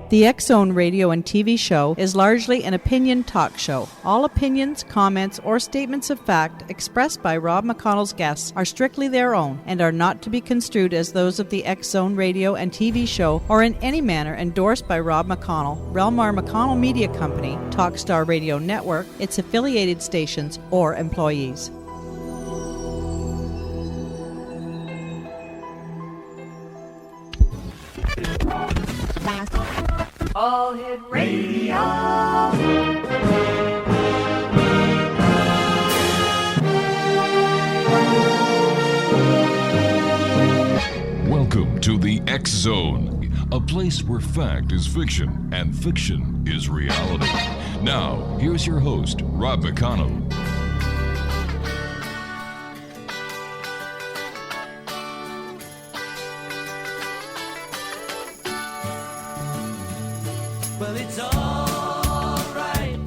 The X-Zone radio and TV show is largely an opinion talk show. All opinions, comments, or statements of fact expressed by Rob McConnell's guests are strictly their own and are not to be construed as those of the X-Zone radio and TV show or in any manner endorsed by Rob McConnell, Relmar McConnell Media Company, Talkstar Radio Network, its affiliated stations, or employees. All Hit Radio. Welcome to the X Zone, a place where fact is fiction and fiction is reality. Now, here's your host, Rob McConnell. Well, it's all right,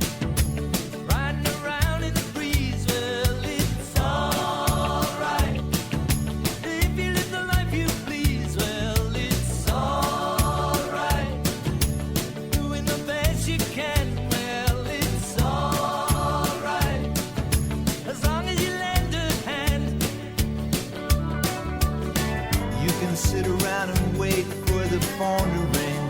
riding around in the breeze. Well, it's all right, if you live the life you please. Well, it's all right, doing the best you can. Well, it's all right, as long as you lend a hand. You can sit around and wait for the phone to ring.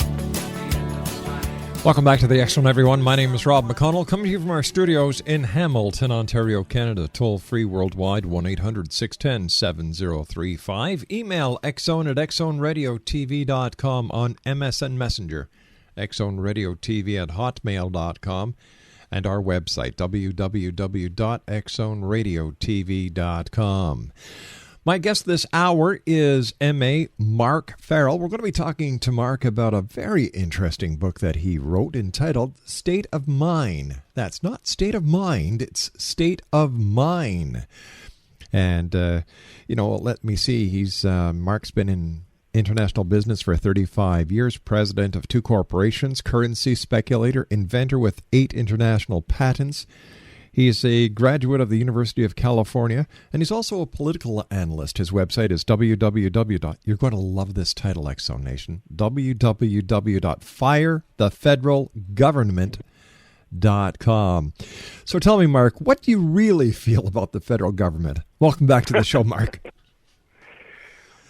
Welcome back to the X-Zone, everyone. My name is Rob McConnell, coming to you from our studios in Hamilton, Ontario, Canada. Toll-free worldwide, 1-800-610-7035. Email xzone@xzoneradiotv.com on MSN Messenger, xzoneradiotv@hotmail.com, and our website, www.xzoneradiotv.com. My guest this hour is M.A. Mark Farrell. We're going to be talking to Mark about a very interesting book that he wrote entitled State of Mind. That's not State of Mind, it's State of Mind. And, let me see. Mark's been in international business for 35 years, president of 2 corporations, currency speculator, inventor with 8 international patents. He is a graduate of the University of California, and he's also a political analyst. His website is www. You're going to love this title, X-Zone Nation. www.firethefederalgovernment.com. So tell me, Mark, what do you really feel about the federal government? Welcome back to the show, Mark.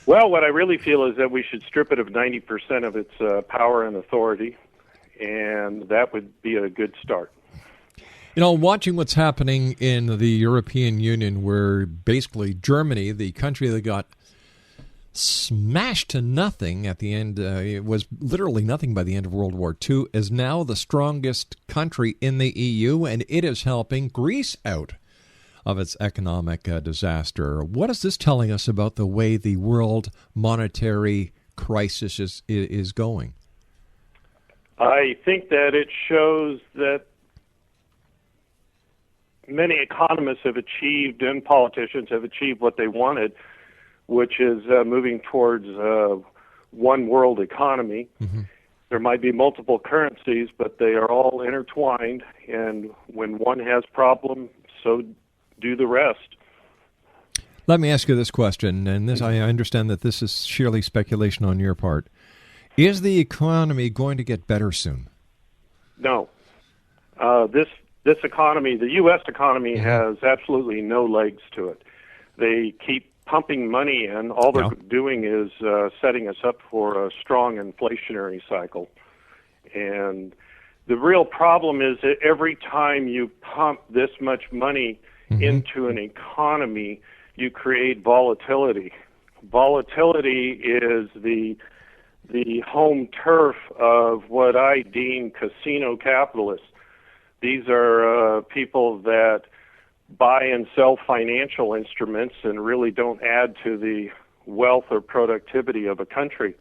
Well, what I really feel is that we should strip it of 90% of its power and authority, and that would be a good start. Watching what's happening in the European Union, where basically Germany, the country that got smashed to nothing at the end, it was literally nothing by the end of World War II, is now the strongest country in the EU, and it is helping Greece out of its economic disaster. What is this telling us about the way the world monetary crisis is going? I think that it shows that many economists have achieved and politicians have achieved what they wanted, which is moving towards one world economy. Mm-hmm. There might be multiple currencies, but they are all intertwined, and when one has problems, so do the rest. Let me ask you this question, and this I understand that this is sheerly speculation on your part. Is the economy going to get better soon? No. This economy, the U.S. economy, has absolutely no legs to it. They keep pumping money in. All they're doing is setting us up for a strong inflationary cycle. And the real problem is that every time you pump this much money into an economy, you create volatility. Volatility is the home turf of what I deem casino capitalists. These are people that buy and sell financial instruments and really don't add to the wealth or productivity of a country.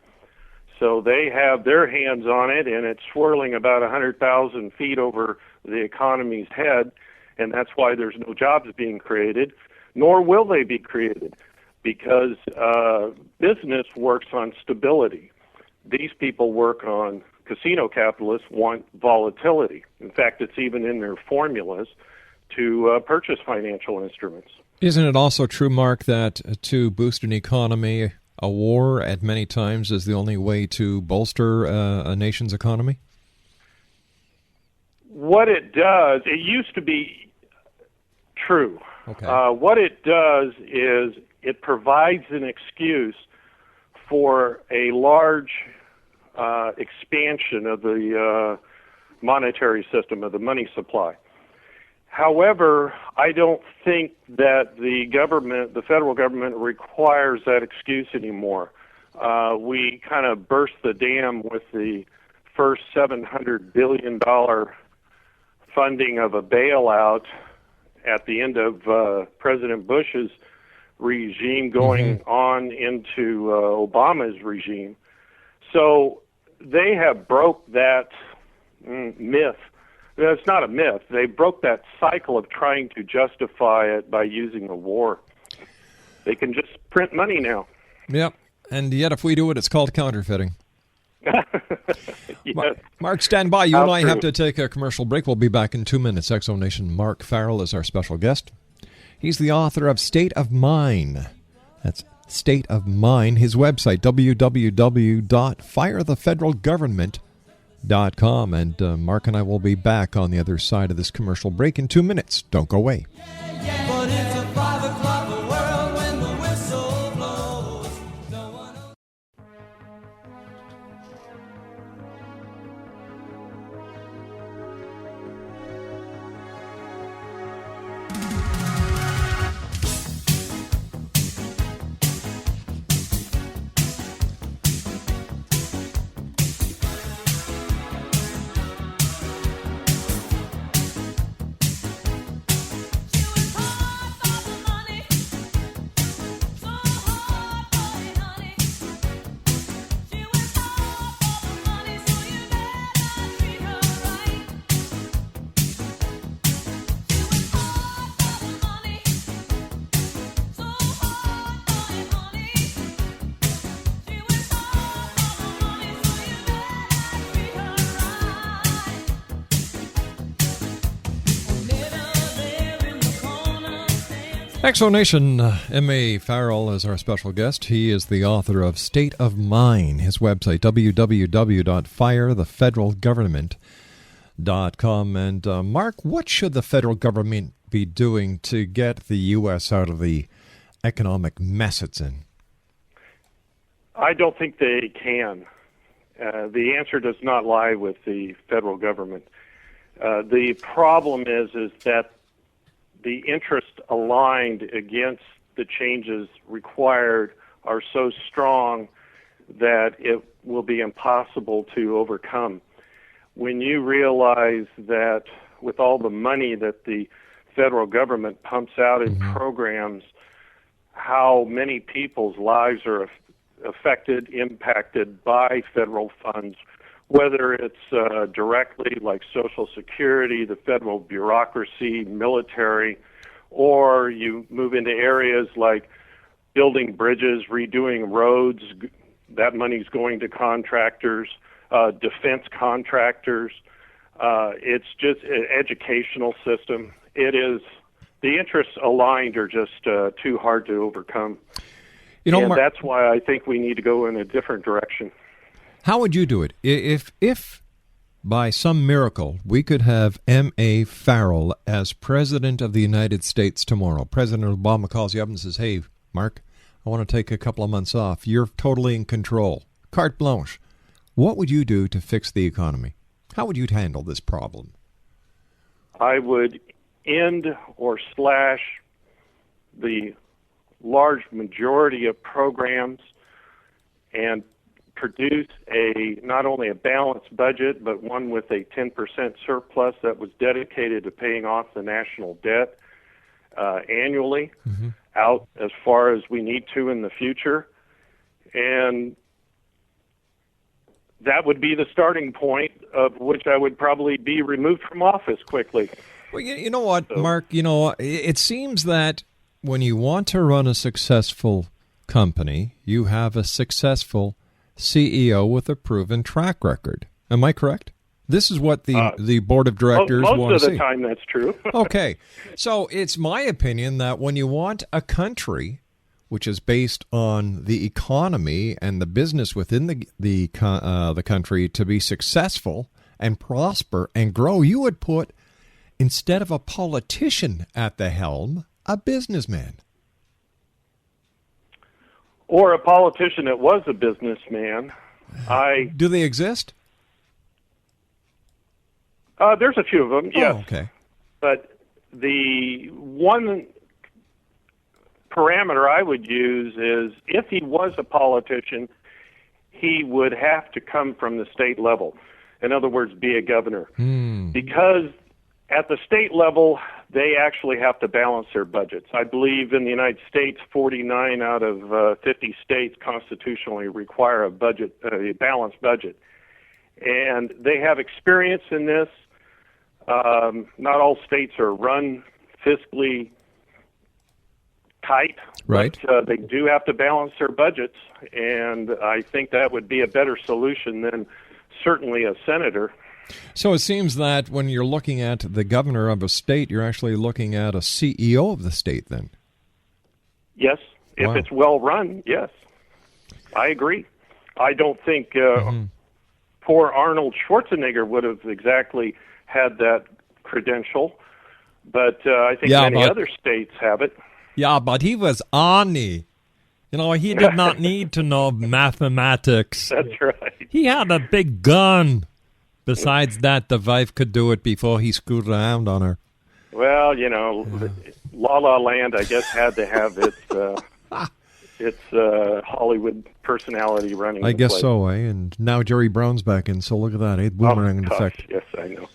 So they have their hands on it, and it's swirling about 100,000 feet over the economy's head, and that's why there's no jobs being created, nor will they be created, because business works on stability. These people work on casino capitalists want volatility. In fact, it's even in their formulas to purchase financial instruments. Isn't it also true, Mark, that to boost an economy, a war at many times is the only way to bolster a nation's economy? What it does, it used to be true. Okay. What it does is it provides an excuse for a large expansion of the monetary system, of the money supply. However, I don't think that the federal government requires that excuse anymore. We kind of burst the dam with the first $700 billion funding of a bailout at the end of President Bush's regime going on into Obama's regime. So they have broke that myth. It's not a myth. They broke that cycle of trying to justify it by using a war. They can just print money now. Yep. And yet if we do it, it's called counterfeiting. Yes. Mark, stand by. You and I true. have to take a commercial break. We'll be back in 2 minutes. Exonation Mark Farrell is our special guest. He's the author of State of Mind. That's State of Mind. His website, www.firethefederalgovernment.com. And Mark and I will be back on the other side of this commercial break in 2 minutes. Don't go away. But it's a 5 o'clock world when the whistle blows. No one else. Exonation M.A. Farrell is our special guest. He is the author of State of Mind. His website, www.firethefederalgovernment.com. And Mark, what should the federal government be doing to get the U.S. out of the economic mess it's in? I don't think they can. The answer does not lie with the federal government. The problem is that the interests aligned against the changes required are so strong that it will be impossible to overcome. When you realize that with all the money that the federal government pumps out in programs, how many people's lives are affected, impacted by federal funds, whether it's directly like Social Security, the federal bureaucracy, military, or you move into areas like building bridges, redoing roads, that money's going to contractors, defense contractors. It's just an educational system. It is, the interests aligned are just too hard to overcome. You know, and Mark, that's why I think we need to go in a different direction. how would you do it? If by some miracle we could have M.A. Farrell as President of the United States tomorrow, President Obama calls you up and says, hey, Mark, I want to take a couple of months off. You're totally in control. Carte blanche. What would you do to fix the economy? How would you handle this problem? I would end or slash the large majority of programs and produce not only a balanced budget, but one with a 10% surplus that was dedicated to paying off the national debt annually out as far as we need to in the future. And that would be the starting point of which I would probably be removed from office quickly. Well, you know what, Mark? You know, it seems that when you want to run a successful company, you have a successful CEO with a proven track record. Am I correct? This is what the board of directors want to see. Most of the time, that's true. Okay. So it's my opinion that when you want a country which is based on the economy and the business within the country to be successful and prosper and grow, you would put, instead of a politician at the helm, a businessman. Or a politician that was a businessman. Do they exist? There's a few of them, yes. Oh, okay. But the one parameter I would use is if he was a politician, he would have to come from the state level. In other words, be a governor. Because at the state level, they actually have to balance their budgets. I believe in the United States, 49 out of 50 states constitutionally require a balanced budget. And they have experience in this. Not all states are run fiscally tight, right? But they do have to balance their budgets, and I think that would be a better solution than certainly a senator. So it seems that when you're looking at the governor of a state, you're actually looking at a CEO of the state then? Yes, if it's well run, yes. I agree. I don't think poor Arnold Schwarzenegger would have exactly had that credential, but I think many other states have it. Yeah, but he was Arnie. You know, he did not need to know mathematics. That's right. He had a big gun. Besides that, the wife could do it before he screwed around on her. Well, you know, La La Land, I guess, had to have its Hollywood personality running. I guess place. so, eh? And now Jerry Brown's back in, so look at that, eh? Boomerang effect. Yes, I know.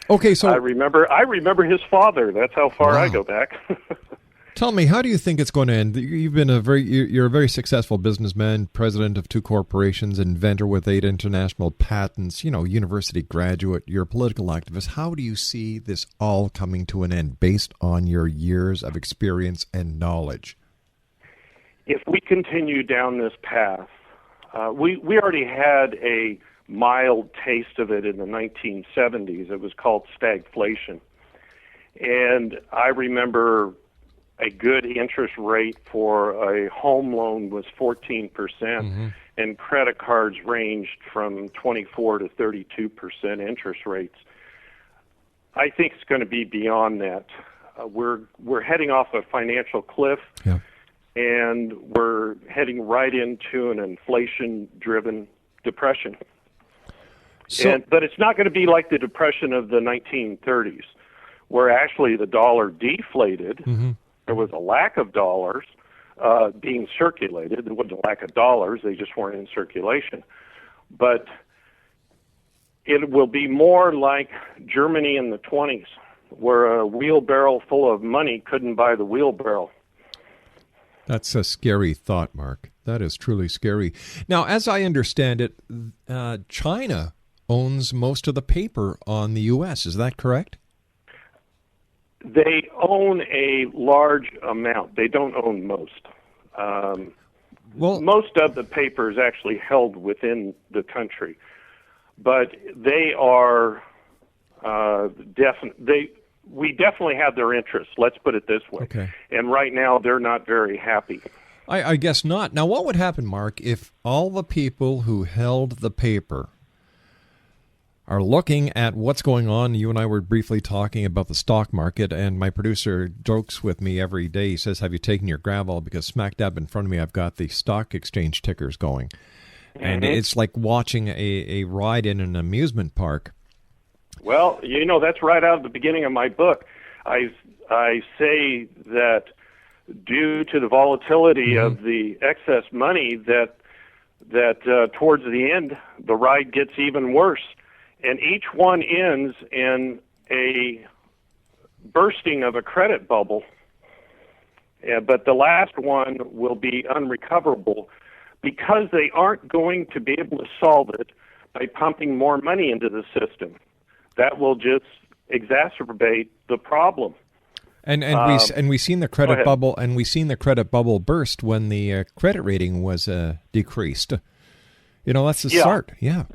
Okay, so I remember his father. That's how far I go back. Tell me, how do you think it's going to end? You're a very successful businessman, president of 2 corporations, inventor with 8 international patents, university graduate, you're a political activist. How do you see this all coming to an end based on your years of experience and knowledge? If we continue down this path, we already had a mild taste of it in the 1970s. It was called stagflation. And I remember a good interest rate for a home loan was 14%, and credit cards ranged from 24 to 32% interest rates. I think it's going to be beyond that. We're heading off a financial cliff, and we're heading right into an inflation-driven depression. But it's not going to be like the depression of the 1930s, where actually the dollar deflated. There was a lack of dollars being circulated. There wasn't a lack of dollars. They just weren't in circulation. But it will be more like Germany in the 20s, where a wheelbarrow full of money couldn't buy the wheelbarrow. That's a scary thought, Mark. That is truly scary. Now, as I understand it, China owns most of the paper on the U.S. Is that correct? They own a large amount. They don't own most. Most of the paper is actually held within the country, but they are we definitely have their interests. Let's put it this way. Okay. And right now, they're not very happy. I guess not. Now, what would happen, Mark, if all the people who held the paper are looking at what's going on? You and I were briefly talking about the stock market, and my producer jokes with me every day. He says, have you taken your gravel? Because smack dab in front of me, I've got the stock exchange tickers going. And it's like watching a ride in an amusement park. Well, that's right out of the beginning of my book. I say that due to the volatility of the excess money, that towards the end, the ride gets even worse. And each one ends in a bursting of a credit bubble. But the last one will be unrecoverable because they aren't going to be able to solve it by pumping more money into the system. That will just exacerbate the problem. And we seen the credit bubble, and we seen the credit bubble burst when the credit rating was decreased. That's the start. Yeah.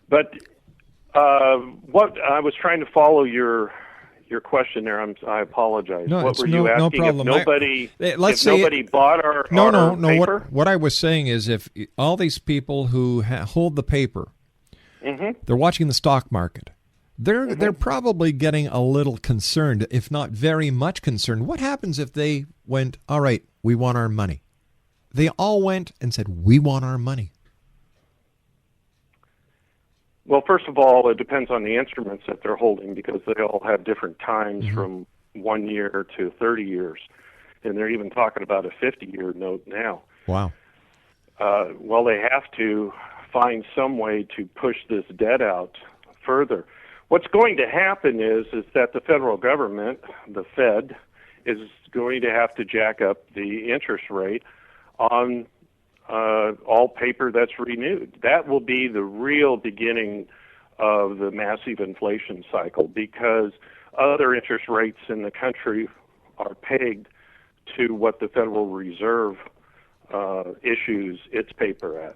But what I was trying to follow your your question there. I apologize. No, What it's were you asking? no problem. If nobody, Let's say nobody bought our paper? What I was saying is, if all these people who hold the paper, they're watching the stock market. They're probably getting a little concerned, if not very much concerned. What happens if they went, all right, we want our money? They all went and said, we want our money. Well, first of all, it depends on the instruments that they're holding, because they all have different times from 1 year to 30 years. And they're even talking about a 50-year note now. Wow. Well, they have to find some way to push this debt out further. What's going to happen is that the federal government, the Fed, is going to have to jack up the interest rate on all paper that's renewed. That will be the real beginning of the massive inflation cycle, because other interest rates in the country are pegged to what the Federal Reserve issues its paper at.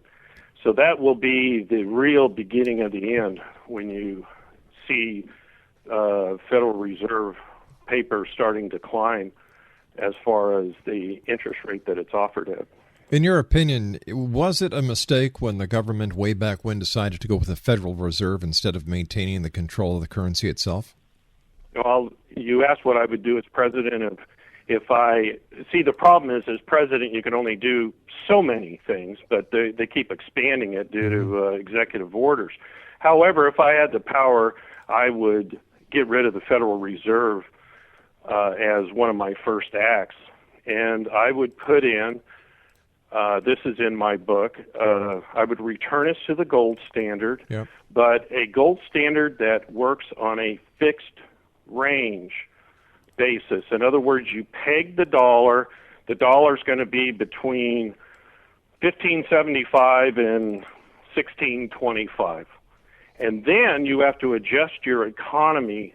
So that will be the real beginning of the end when you see Federal Reserve paper starting to climb as far as the interest rate that it's offered at. In your opinion, was it a mistake when the government way back when decided to go with the Federal Reserve instead of maintaining the control of the currency itself? Well, you asked what I would do as president if I... See, the problem is, as president, you can only do so many things, but they keep expanding it due to executive orders. However, if I had the power, I would get rid of the Federal Reserve as one of my first acts. And I would put in, this is in my book, I would return us to the gold standard, but a gold standard that works on a fixed range basis. In other words, you peg the dollar. The dollar's going to be between $15.75 and $16.25. And then you have to adjust your economy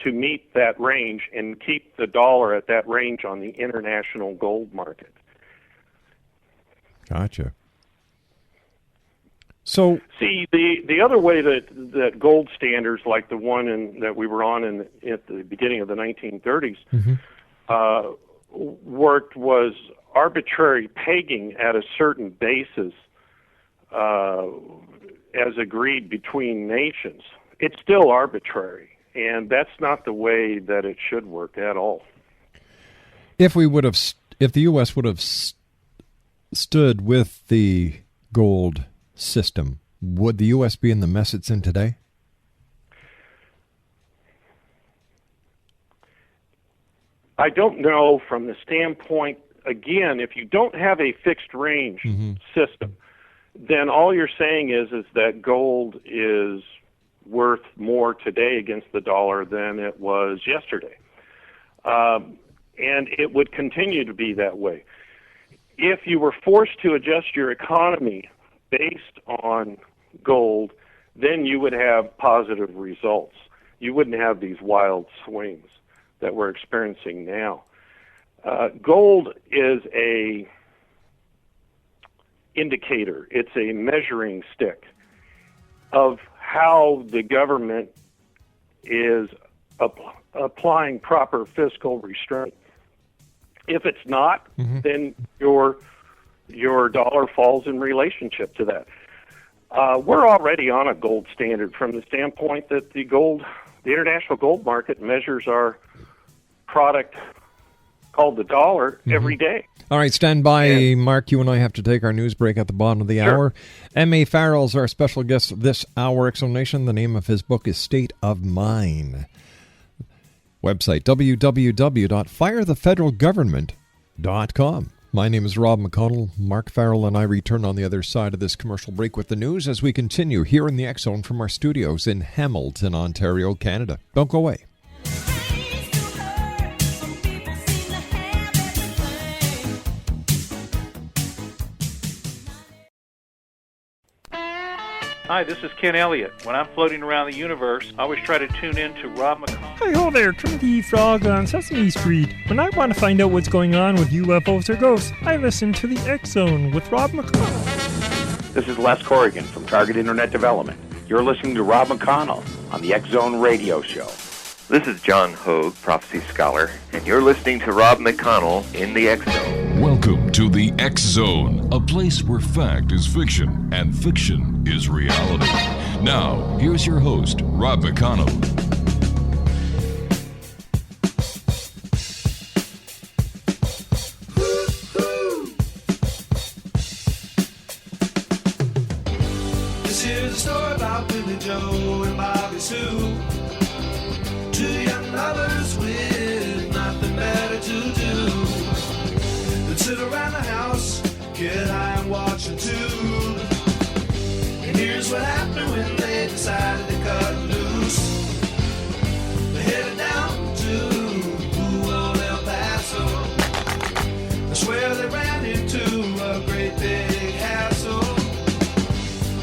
to meet that range and keep the dollar at that range on the international gold market. Gotcha. So, see, the other way that gold standards, like the one that we were on at the beginning of the 1930s, worked was arbitrary pegging at a certain basis as agreed between nations. It's still arbitrary, and that's not the way that it should work at all. If the U.S. would have stood with the gold system, would the U.S. be in the mess it's in today? I don't know from the standpoint, again, if you don't have a fixed range system, then all you're saying is that gold is worth more today against the dollar than it was yesterday. And it would continue to be that way. If you were forced to adjust your economy based on gold, then you would have positive results. You wouldn't have these wild swings that we're experiencing now. Gold is a indicator. It's a measuring stick of how the government is applying proper fiscal restraint. If it's not, then your dollar falls in relationship to that. We're already on a gold standard from the standpoint that the international gold market measures our product called the dollar every day. All right, stand by, Mark. You and I have to take our news break at the bottom of the hour. M.A. Farrell's our special guest this hour, Explanation. The name of his book is State of Mind. Website, www.firethefederalgovernment.com. My name is Rob McConnell. Mark Farrell and I return on the other side of this commercial break with the news as we continue here in the X Zone from our studios in Hamilton, Ontario, Canada. Don't go away. Hi, this is Ken Elliott. When I'm floating around the universe, I always try to tune in to Rob McConnell. Hi ho there, Trinity Frog on Sesame Street. When I want to find out what's going on with UFOs or ghosts, I listen to the X Zone with Rob McConnell. This is Les Corrigan from Target Internet Development. You're listening to Rob McConnell on the X Zone Radio Show. This is John Hogue, prophecy scholar, and you're listening to Rob McConnell in the X Zone. Welcome to the X Zone, a place where fact is fiction and fiction is reality. Now, here's your host, Rob McConnell. This is a story about Billy Joe and Bobby Sue. Two young lovers with nothing better to do than sit around the house, get high and watch a tube. And here's what happened when they decided to cut loose. They headed down to old El Paso. I swear they ran into a great big hassle.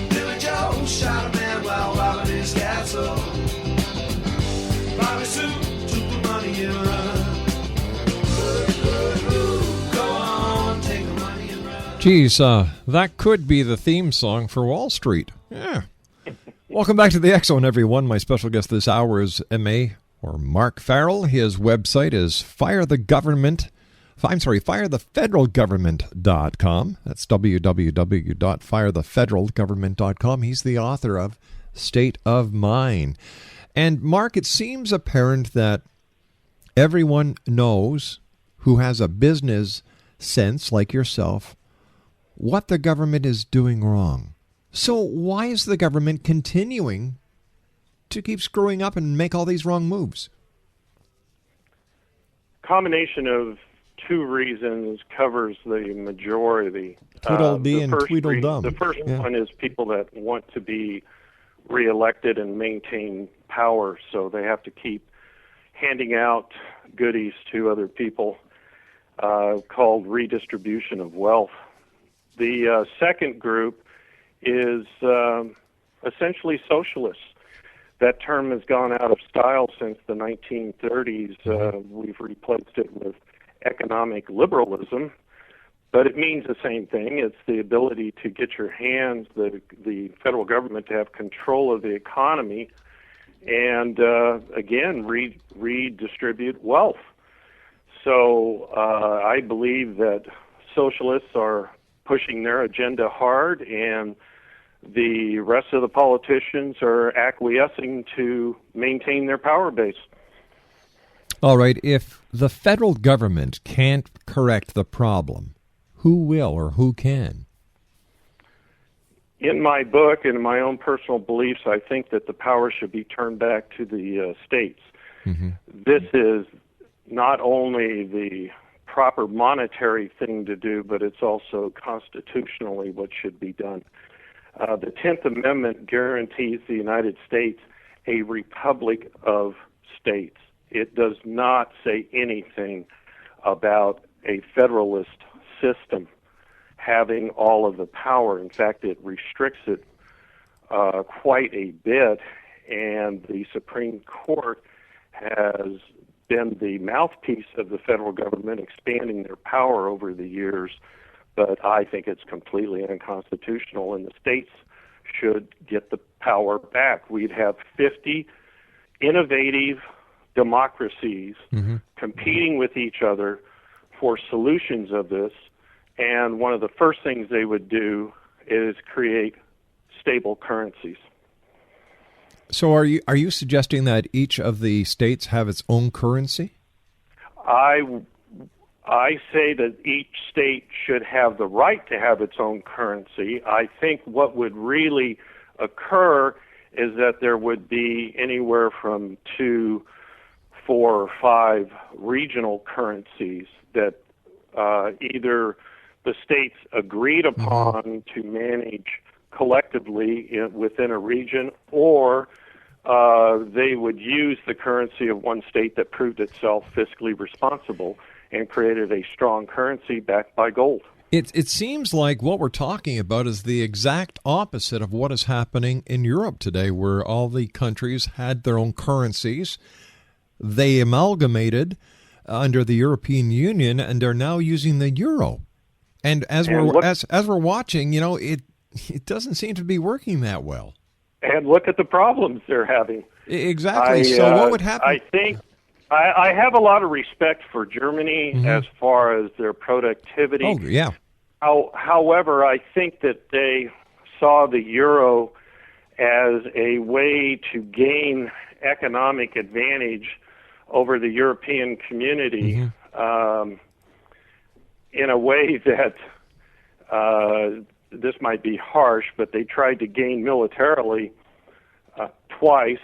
Billy Joe shot a man while robbing his castle. Bobby Sue took the money and run. Go on, take the money and run. Geez, that could be the theme song for Wall Street. Yeah. Welcome back to the X Zone, everyone. My special guest this hour is M.A. or Mark Farrell. His website is firethefederalgovernment.com. That's www.firethefederalgovernment.com. He's the author of State of Mind. And Mark, it seems apparent that everyone knows who has a business sense, like yourself, what the government is doing wrong. So why is the government continuing to keep screwing up and make all these wrong moves? Combination of two reasons covers the majority. Tweedledee and Tweedledum. The first one is people that want to be reelected and maintain power, so they have to keep handing out goodies to other people, called redistribution of wealth. The second group is essentially socialists. That term has gone out of style since the 1930s. We've replaced it with economic liberalism, but it means the same thing. It's the ability to get your hands, the federal government to have control of the economy and, again, redistribute wealth. So I believe that socialists are pushing their agenda hard, and the rest of the politicians are acquiescing to maintain their power base. All right, if the federal government can't correct the problem, who will or who can? In my book and in my own personal beliefs, I think that the power should be turned back to the states. Mm-hmm. This is not only the proper monetary thing to do, but it's also constitutionally what should be done. The 10th Amendment guarantees the United States a republic of states. It does not say anything about a federalist system having all of the power. In fact, it restricts it quite a bit, and the Supreme Court has been the mouthpiece of the federal government, expanding their power over the years, but I think it's completely unconstitutional, and the states should get the power back. We'd have 50 innovative democracies competing with each other for solutions of this, and one of the first things they would do is create stable currencies. So are you suggesting that each of the states have its own currency? I say that each state should have the right to have its own currency. I think what would really occur is that there would be anywhere from 2, 4, or 5 regional currencies that either the states agreed upon to manage collectively within a region, or they would use the currency of one state that proved itself fiscally responsible and created a strong currency backed by gold. It seems like what we're talking about is the exact opposite of what is happening in Europe today, where all the countries had their own currencies. They amalgamated under the European Union, and they're now using the euro. And as we're watching, it doesn't seem to be working that well. And look at the problems they're having. Exactly. So what would happen? I think I have a lot of respect for Germany as far as their productivity. Oh, yeah. However, I think that they saw the euro as a way to gain economic advantage over the European community in a way that this might be harsh, but they tried to gain militarily twice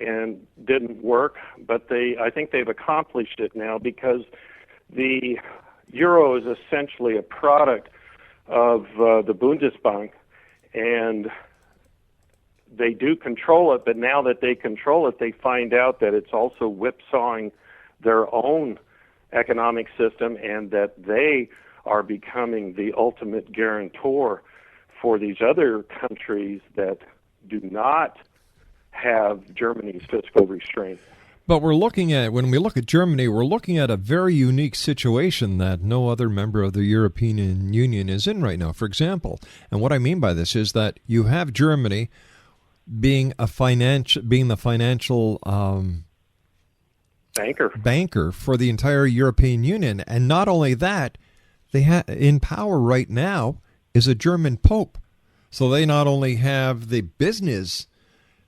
and didn't work. But I think they've accomplished it now because the euro is essentially a product of the Bundesbank, and they do control it, but now that they control it, they find out that it's also whipsawing their own economic system and that they are becoming the ultimate guarantor for these other countries that do not have Germany's fiscal restraint. But when we look at Germany, we're looking at a very unique situation that no other member of the European Union is in right now, for example. And what I mean by this is that you have Germany being the financial banker for the entire European Union. And not only that, in power right now is a German Pope. So they not only have the business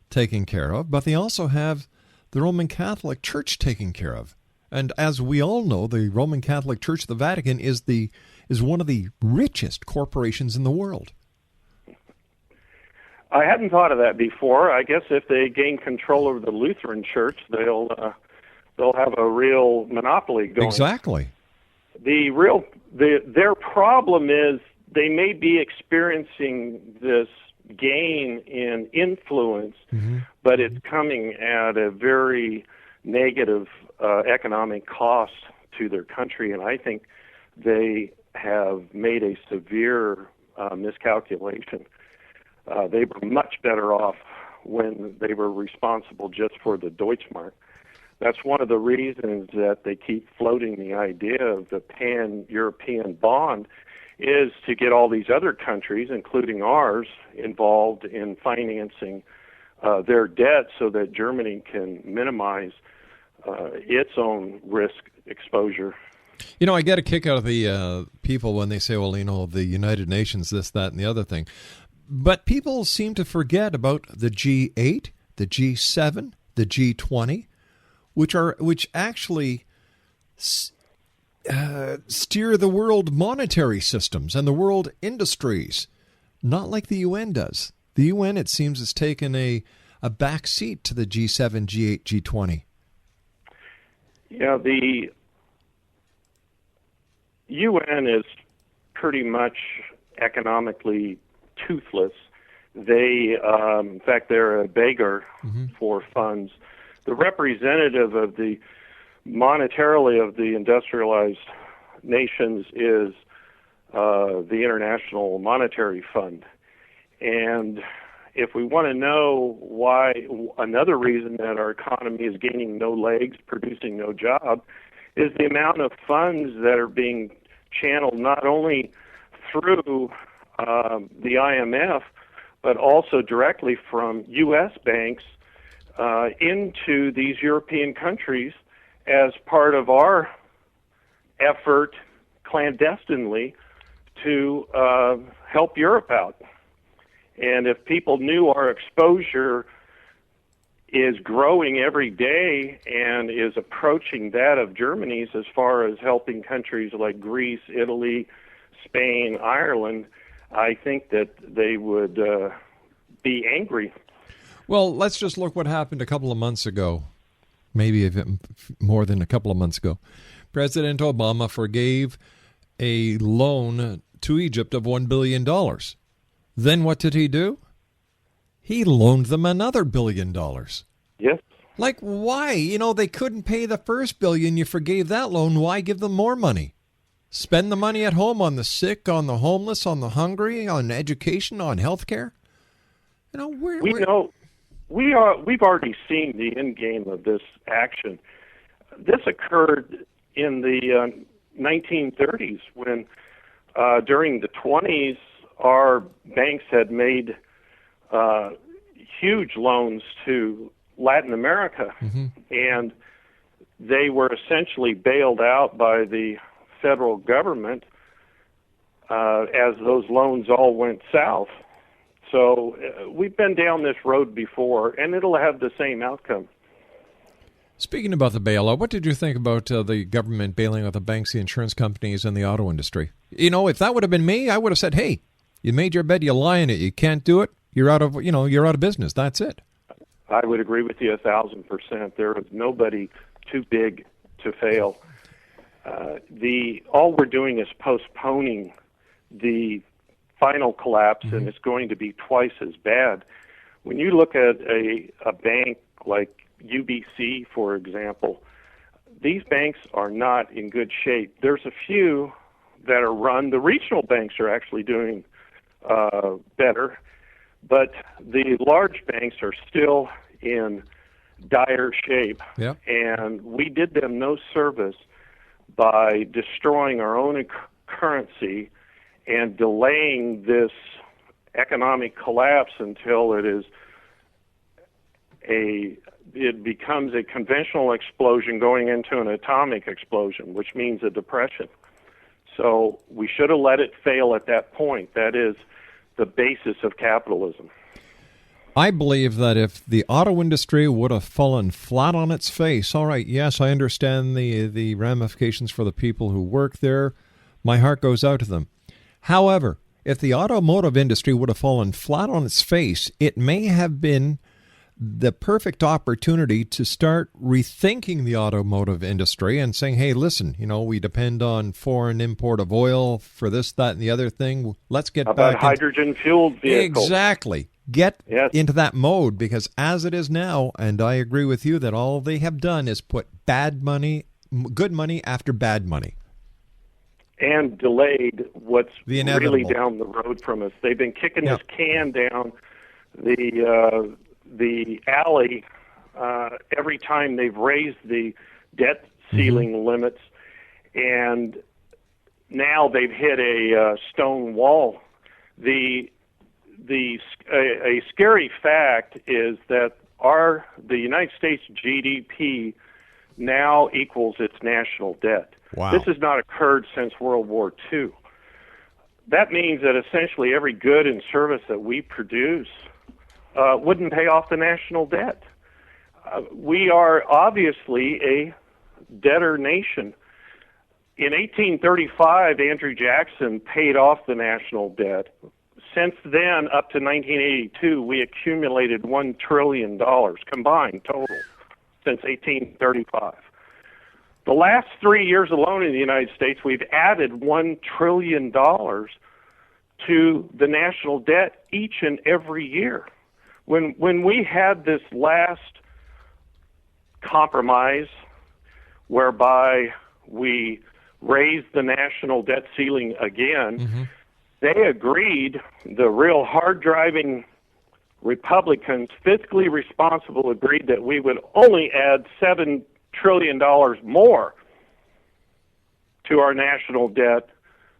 taken care of, but they also have the Roman Catholic Church taken care of. And as we all know, the Roman Catholic Church, the Vatican, is one of the richest corporations in the world. I hadn't thought of that before. I guess if they gain control over the Lutheran Church, they'll have a real monopoly going. Exactly. Their problem is they may be experiencing this gain in influence, but it's coming at a very negative economic cost to their country, and I think they have made a severe miscalculation. They were much better off when they were responsible just for the Deutschmark. That's one of the reasons that they keep floating the idea of the pan-European bond, is to get all these other countries, including ours, involved in financing their debt so that Germany can minimize its own risk exposure. You know, I get a kick out of the people when they say, well, the United Nations, this, that, and the other thing. But people seem to forget about the G8, the G7, the G20, which actually steer the world monetary systems and the world industries, not like the UN does. The UN, it seems, has taken a back seat to the G7, G8, G20. Yeah, the UN is pretty much economically toothless. They, in fact, they're a beggar for funds. The representative of the monetarily of the industrialized nations is the International Monetary Fund. And if we want to know why, another reason that our economy is gaining no legs, producing no job, is the amount of funds that are being channeled not only through the IMF, but also directly from U.S. banks into these European countries as part of our effort clandestinely to help Europe out. And if people knew our exposure is growing every day and is approaching that of Germany's as far as helping countries like Greece, Italy, Spain, Ireland, I think that they would be angry. Well, let's just look what happened a couple of months ago, maybe more than a couple of months ago. President Obama forgave a loan to Egypt of $1 billion. Then what did he do? He loaned them another $1 billion. Yes. Like, why? They couldn't pay the first $1 billion. You forgave that loan. Why give them more money? Spend the money at home on the sick, on the homeless, on the hungry, on education, on health care. We've already seen the end game of this action. This occurred in the 1930s when, during the 20s, our banks had made huge loans to Latin America, and they were essentially bailed out by the federal government as those loans all went south. So we've been down this road before, and it'll have the same outcome. Speaking about the bailout, what did you think about the government bailing out the banks, the insurance companies, and the auto industry? You know, if that would have been me, I would have said, "Hey, you made your bed, you lie in it. You can't do it. You're out of business. That's it." I would agree with you 1,000%. There is nobody too big to fail. All we're doing is postponing the final collapse, and it's going to be twice as bad. When you look at a bank like UBC, for example, these banks are not in good shape. There's a few that are run. The regional banks are actually doing better, but the large banks are still in dire shape. Yep. And we did them no service by destroying our own currency and delaying this economic collapse until it becomes a conventional explosion going into an atomic explosion, which means a depression. So we should have let it fail at that point. That is the basis of capitalism. I believe that if the auto industry would have fallen flat on its face, all right, yes, I understand the ramifications for the people who work there. My heart goes out to them. However, if the automotive industry would have fallen flat on its face, it may have been the perfect opportunity to start rethinking the automotive industry and saying, hey, listen, we depend on foreign import of oil for this, that, and the other thing. Let's get back hydrogen-fueled vehicles. Exactly. Get into that mode, because as it is now, and I agree with you that all they have done is put good money after bad money. And delayed what's really down the road from us. They've been kicking this can down the alley every time they've raised the debt ceiling limits, and now they've hit a stone wall. A scary fact is that the United States GDP now equals its national debt. Wow. This has not occurred since World War II. That means that essentially every good and service that we produce wouldn't pay off the national debt. We are obviously a debtor nation. In 1835, Andrew Jackson paid off the national debt. Since then, up to 1982, we accumulated $1 trillion combined total since 1835. The last 3 years alone in the United States, we've added $1 trillion to the national debt each and every year. When we had this last compromise whereby we raised the national debt ceiling again, they agreed, the real hard-driving Republicans, fiscally responsible, agreed that we would only add $7 trillion more to our national debt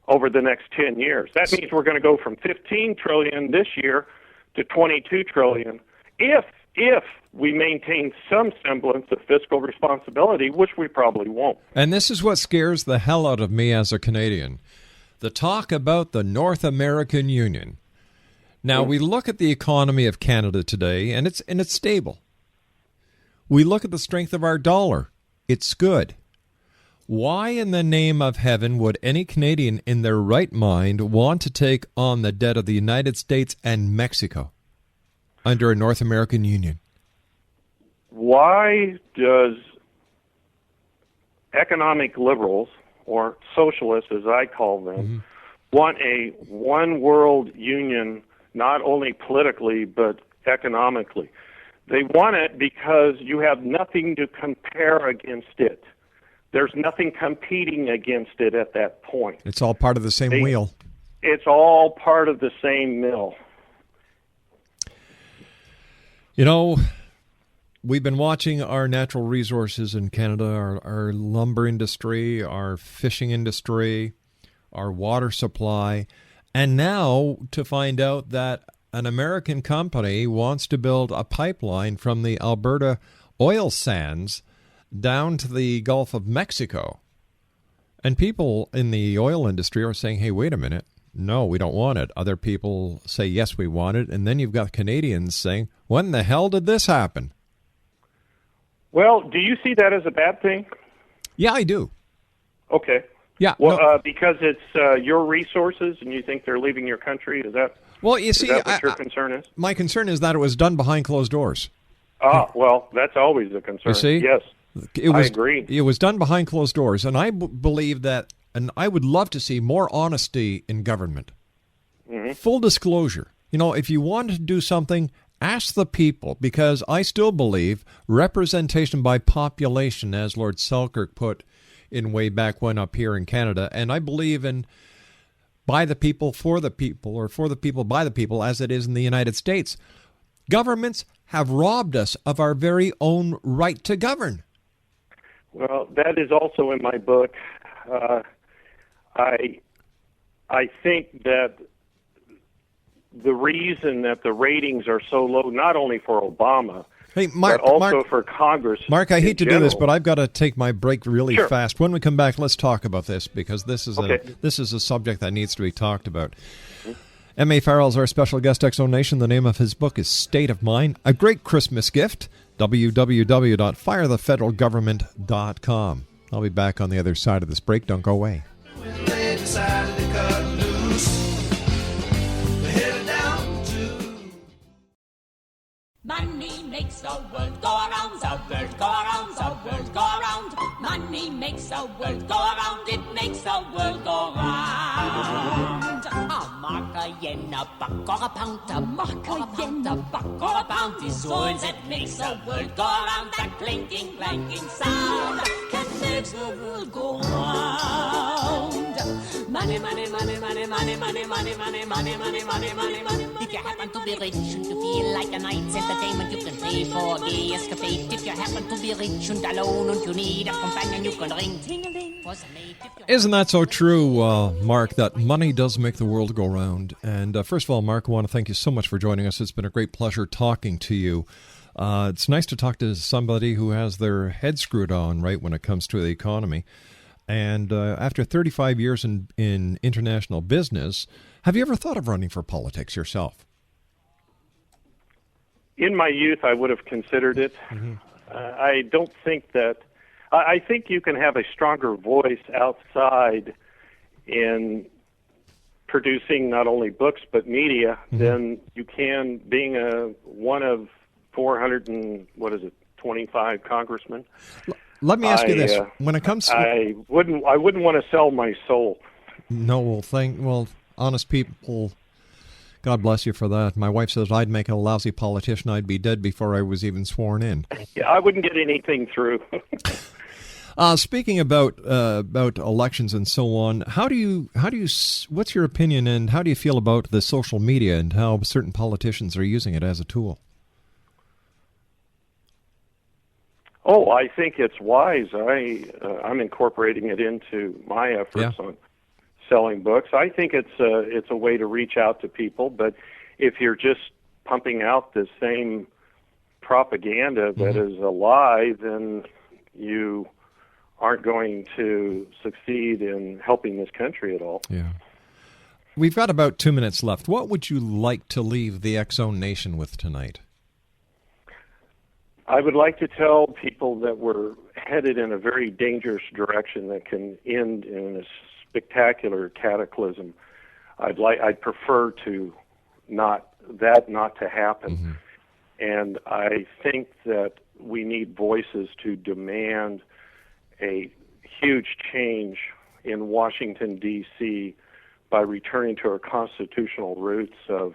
over the next 10 years. That means we're going to go from $15 trillion this year to $22 trillion if we maintain some semblance of fiscal responsibility, which we probably won't. And this is what scares the hell out of me as a Canadian. The talk about the North American Union. Now, we look at the economy of Canada today, and it's stable. We look at the strength of our dollar. It's good. Why in the name of heaven would any Canadian in their right mind want to take on the debt of the United States and Mexico under a North American Union? Why does economic liberals, or socialists as I call them, want a one-world union, not only politically but economically? They want it because you have nothing to compare against it. There's nothing competing against it at that point. It's all part of the same wheel. It's all part of the same mill. We've been watching our natural resources in Canada, our lumber industry, our fishing industry, our water supply, and now to find out that an American company wants to build a pipeline from the Alberta oil sands down to the Gulf of Mexico. And people in the oil industry are saying, hey, wait a minute. No, we don't want it. Other people say, yes, we want it. And then you've got Canadians saying, when the hell did this happen? Well, do you see that as a bad thing? Yeah, I do. Okay. Yeah. Well, no. Because it's your resources and you think they're leaving your country? Is that what your concern is? My concern is that it was done behind closed doors. Well, that's always a concern. You see? Yes, I agree. It was done behind closed doors, and I believe that, and I would love to see more honesty in government. Mm-hmm. Full disclosure. You know, if you want to do something, ask the people, because I still believe representation by population, as Lord Selkirk put in way back when up here in Canada, and I believe in by the people, for the people, or for the people, by the people, as it is in the United States. Governments have robbed us of our very own right to govern. Well, that is also in my book. I think that the reason that the ratings are so low, not only for Obama, but also for Congress. Mark, I hate to do this, but I've got to take my break really fast. When we come back, let's talk about this, because this is a subject that needs to be talked about. M.A. Farrell is our special guest, X-Zone Nation. The name of his book is State of Mind, a great Christmas gift, www.firethefederalgovernment.com. I'll be back on the other side of this break. Don't go away. Money makes the world go around, the world go around, the world go around. Money makes the world go around, it makes the world go round. A mark, a yen, a buck, or a pound, a mark, a yen, a buck, or a pound is all that makes the world go around. That clinking, clanking sound can make the world go round. Money, money, money, money, money, money, money, money, money, money, money, money, money. If you happen to be rich and you feel like a night's entertainment, you can pay for a gay escapade. If you happen to be rich and alone and you need a companion, you can ring ting-a-ling for some mate. Isn't that so true, Mark, that money does make the world go round? And first of all, Mark, I want to thank you so much for joining us. It's been a great pleasure talking to you. It's nice to talk to somebody who has their head screwed on right when it comes to the economy. And after 35 years in international business, have you ever thought of running for politics yourself? In my youth, I would have considered it. Mm-hmm. I don't think that... I think you can have a stronger voice outside in producing not only books but media than you can being one of 425 congressmen. Let me ask you this: when it comes to, I wouldn't want to sell my soul. No, honest people, God bless you for that. My wife says I'd make a lousy politician. I'd be dead before I was even sworn in. Yeah, I wouldn't get anything through. Speaking about elections and so on, what's your opinion, and how do you feel about the social media and how certain politicians are using it as a tool? Oh, I think it's wise. I'm incorporating it into my efforts on selling books. I think it's a way to reach out to people. But if you're just pumping out the same propaganda that is a lie, then you aren't going to succeed in helping this country at all. Yeah. We've got about 2 minutes left. What would you like to leave the X-Zone Nation with tonight? I would like to tell people that we're headed in a very dangerous direction that can end in a spectacular cataclysm. I'd prefer to not to happen. And I think that we need voices to demand a huge change in Washington, D.C. by returning to our constitutional roots of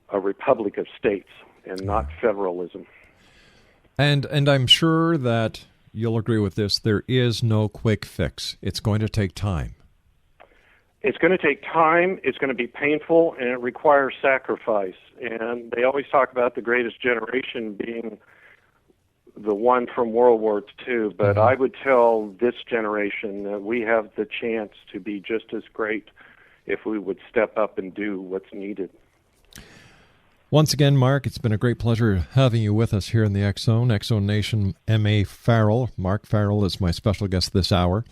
a republic of states and not federalism. And I'm sure that you'll agree with this. There is no quick fix. It's going to take time. It's going to take time. It's going to be painful, and it requires sacrifice. And they always talk about the greatest generation being the one from World War II. But I would tell this generation that we have the chance to be just as great if we would step up and do what's needed. Once again, Mark, it's been a great pleasure having you with us here in the X Zone. X Zone Nation, M.A. Farrell. Mark Farrell is my special guest this hour.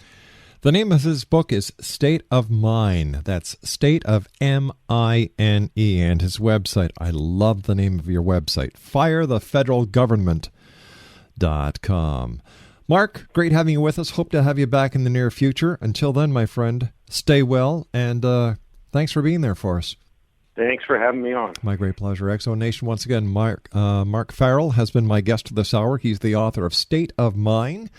The name of his book is State of Mine. That's State of M-I-N-E. And his website, I love the name of your website, firethefederalgovernment.com. Mark, great having you with us. Hope to have you back in the near future. Until then, my friend, stay well, and thanks for being there for us. Thanks for having me on. My great pleasure. X Zone Nation, once again, Mark Farrell has been my guest this hour. He's the author of State of Mine.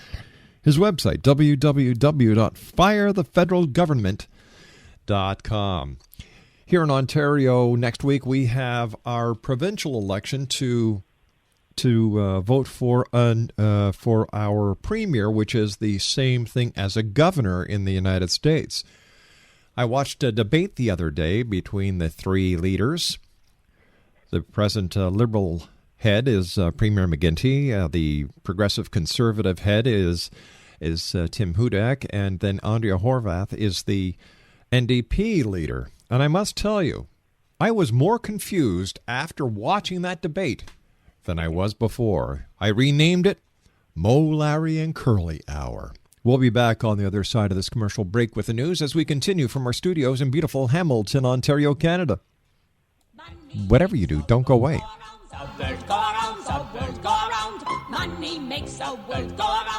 His website, www.firethefederalgovernment.com. Here in Ontario, next week we have our provincial election to vote for our premier, which is the same thing as a governor in the United States. I watched a debate the other day between the three leaders. The present Liberal head is Premier McGuinty. The Progressive Conservative head is Tim Hudak, and then Andrea Horwath is the NDP leader. And I must tell you, I was more confused after watching that debate than I was before. I renamed it Mo, Larry, and Curly Hour. We'll be back on the other side of this commercial break with the news as we continue from our studios in beautiful Hamilton, Ontario, Canada. Whatever you do, don't go away. World go around, money makes the world go around.